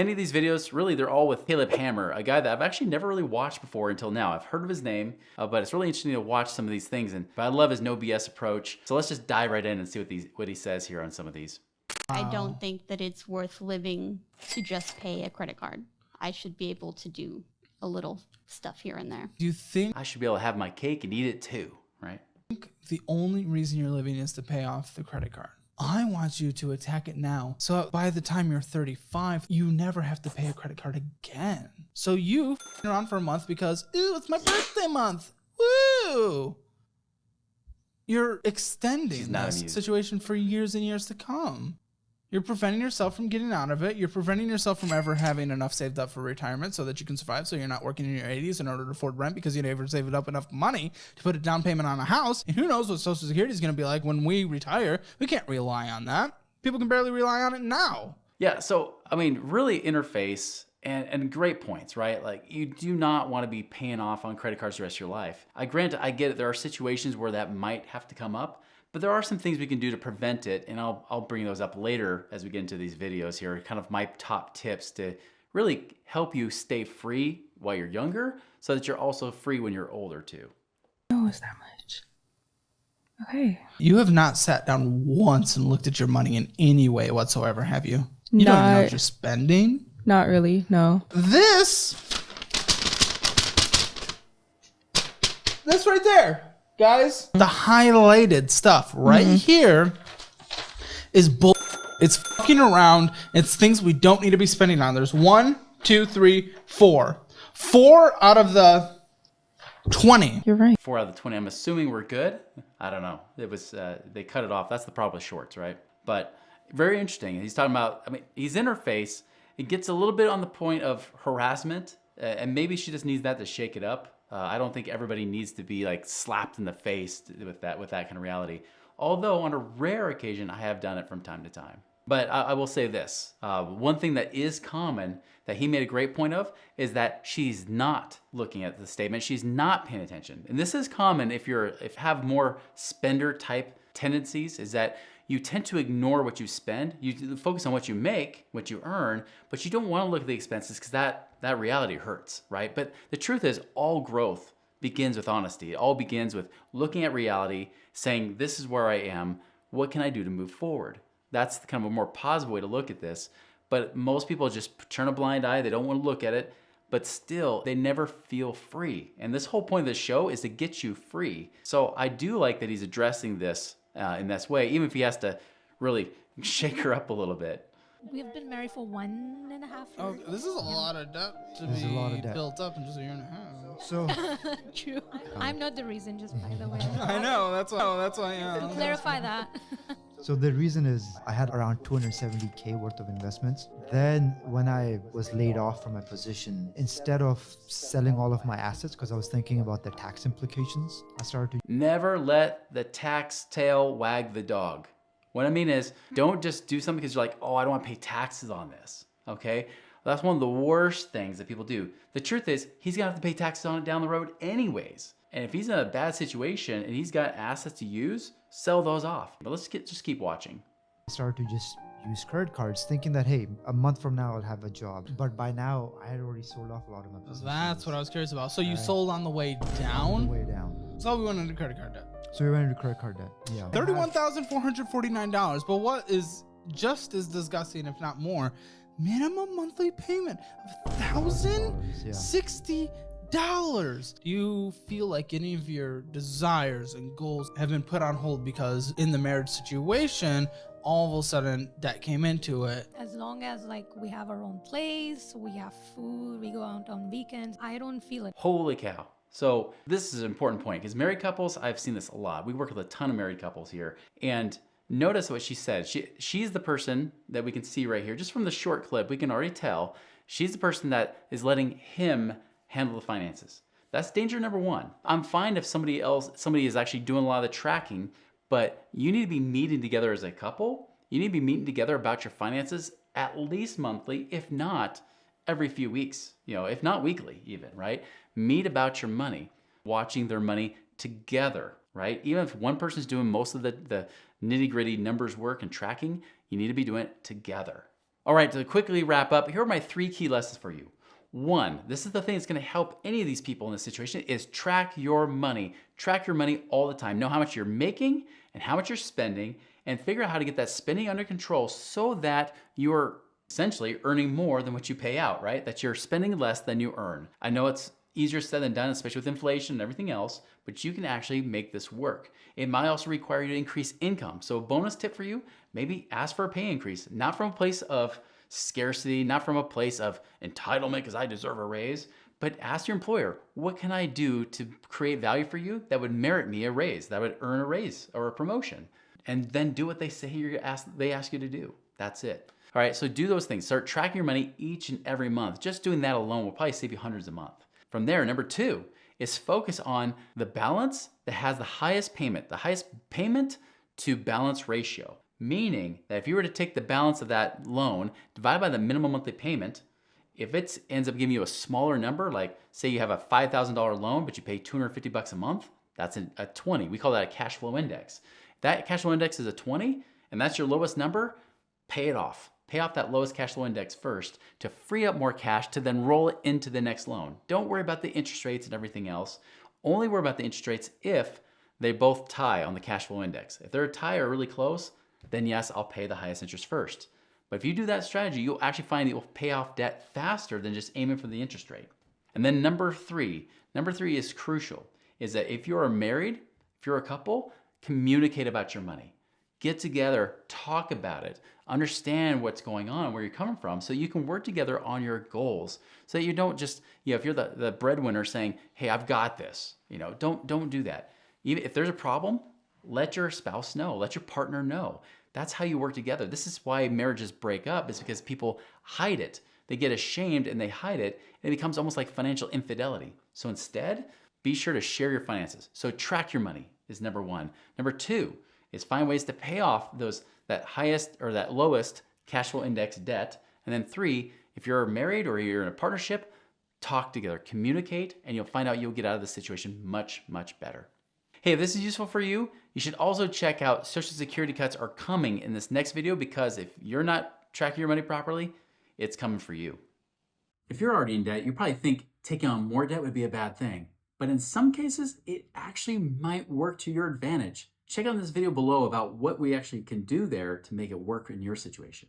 Many of these videos, really, they're all with Caleb Hammer, a guy that I've actually never really watched before until now. I've heard of his name, but it's really interesting to watch some of these things. But I love his no BS approach. So let's just dive right in and see what he says here on some of these. I don't think that it's worth living to just pay a credit card. I should be able to do a little stuff here and there. Do you think I should be able to have my cake and eat it too, right? the only reason you're living is to pay off the credit card? I want you to attack it now. So by the time you're 35, you never have to pay a credit card again. So you f***ing around for a month because, ooh, it's my birthday month. Woo! You're extending this situation for years and years to come. You're preventing yourself from getting out of it. You're preventing yourself from ever having enough saved up for retirement so that you can survive, so you're not working in your 80s in order to afford rent because you never saved up enough money to put a down payment on a house. And who knows what Social Security is going to be like when we retire. We can't rely on that. People can barely rely on it now. Yeah, so, I mean, really interface and great points, right? Like, you do not want to be paying off on credit cards the rest of your life. I get it. There are situations where that might have to come up, but there are some things we can do to prevent it, and I'll bring those up later as we get into these videos here, kind of my top tips to really help you stay free while you're younger so that you're also free when you're older too. No, it's that much. Okay. You have not sat down once and looked at your money in any way whatsoever, have you? You don't even know what you're spending? Not really, no. This right there. Guys, the highlighted stuff right here is bull. It's fucking around. It's things we don't need to be spending on. There's 1, 2, 3, 4. 4 out of the 20. You're right. 4 out of the 20. I'm assuming we're good. I don't know. It was they cut it off. That's the problem with shorts, right? But very interesting. He's talking about, I mean, his interface. It gets a little bit on the point of harassment, and maybe she just needs that to shake it up. I don't think everybody needs to be like slapped in the face with that kind of reality. Although on a rare occasion, I have done it from time to time. But I will say this, one thing that is common that he made a great point of is that she's not looking at the statement. She's not paying attention. And this is common if you have more spender type tendencies, is that you tend to ignore what you spend. You focus on what you make, what you earn, but you don't want to look at the expenses because that reality hurts, right? But the truth is all growth begins with honesty. It all begins with looking at reality, saying, this is where I am. What can I do to move forward? That's kind of a more positive way to look at this. But most people just turn a blind eye. They don't want to look at it, but still they never feel free. And this whole point of this show is to get you free. So I do like that he's addressing this in this way, even if he has to really shake her up a little bit. We've been married for 1.5 years. Oh, this is a lot of debt to be built up in just a year and a half. So True. I'm not the reason, just by the way. I know, that's why. To clarify that. So the reason is I had around 270K worth of investments. Then when I was laid off from my position, instead of selling all of my assets, because I was thinking about the tax implications, I started to... Never let the tax tail wag the dog. What I mean is, don't just do something because you're like, oh, I don't want to pay taxes on this, okay? That's one of the worst things that people do. The truth is, he's going to have to pay taxes on it down the road anyways. And if he's in a bad situation and he's got assets to use, sell those off. But let's just keep watching. I started to just use credit cards, thinking that, hey, a month from now I'll have a job. But by now, I had already sold off a lot of my positions. That's what I was curious about. So you sold on the way down? On the way down. So we went into credit card debt. So we went into credit card debt. Yeah. $31,449. But what is just as disgusting, if not more, minimum monthly payment of $1,060. Do you feel like any of your desires and goals have been put on hold because in the marriage situation, all of a sudden debt came into it? As long as like we have our own place, we have food, we go out on weekends, I don't feel it. Holy cow. So this is an important point because married couples, I've seen this a lot. We work with a ton of married couples here. And notice what she said. She's the person that we can see right here. Just from the short clip, we can already tell she's the person that is letting him handle the finances. That's danger number one. I'm fine if somebody is actually doing a lot of the tracking, but you need to be meeting together as a couple. You need to be meeting together about your finances at least monthly, if not every few weeks, if not weekly even, right? Meet about your money, watching their money together, right? Even if one person's doing most of the nitty-gritty numbers work and tracking, you need to be doing it together. All right, to quickly wrap up, here are my 3 key lessons for you. 1, this is the thing that's gonna help any of these people in this situation, is track your money. Track your money all the time. Know how much you're making and how much you're spending, and figure out how to get that spending under control so that you're essentially earning more than what you pay out, right? That you're spending less than you earn. I know it's easier said than done, especially with inflation and everything else, but you can actually make this work. It might also require you to increase income. So a bonus tip for you, maybe ask for a pay increase, not from a place of scarcity, not from a place of entitlement because I deserve a raise, but ask your employer, what can I do to create value for you that would merit me a raise, that would earn a raise or a promotion? And then do what they say they ask you to do. That's it. All right, so do those things. Start tracking your money each and every month. Just doing that alone will probably save you hundreds a month. From there, number 2 is focus on the balance that has the highest payment to balance ratio. Meaning that if you were to take the balance of that loan, divide by the minimum monthly payment, if it ends up giving you a smaller number, like say you have a $5,000 loan, but you pay $250 a month, that's a 20. We call that a cash flow index. If that cash flow index is a 20, and that's your lowest number, pay it off. Pay off that lowest cash flow index first to free up more cash to then roll it into the next loan. Don't worry about the interest rates and everything else. Only worry about the interest rates if they both tie on the cash flow index. If they're a tie or really close, then yes, I'll pay the highest interest first. But if you do that strategy, you'll actually find that you'll pay off debt faster than just aiming for the interest rate. And then number three is crucial, is that if you're married, if you're a couple, communicate about your money. Get together, talk about it, understand what's going on, where you're coming from, so you can work together on your goals. So that you don't just, if you're the breadwinner saying, hey, I've got this, don't do that. Even if there's a problem, let your spouse know, let your partner know. That's how you work together. This is why marriages break up, is because people hide it. They get ashamed and they hide it, and it becomes almost like financial infidelity. So instead, be sure to share your finances. So track your money is number 1. Number 2 is find ways to pay off that highest or that lowest cash flow index debt. And then 3, if you're married or you're in a partnership, talk together, communicate, and you'll find out you'll get out of the situation much, much better. Hey, if this is useful for you, you should also check out Social Security cuts are coming in this next video, because if you're not tracking your money properly, it's coming for you. If you're already in debt, you probably think taking on more debt would be a bad thing. But in some cases, it actually might work to your advantage. Check out this video below about what we actually can do there to make it work in your situation.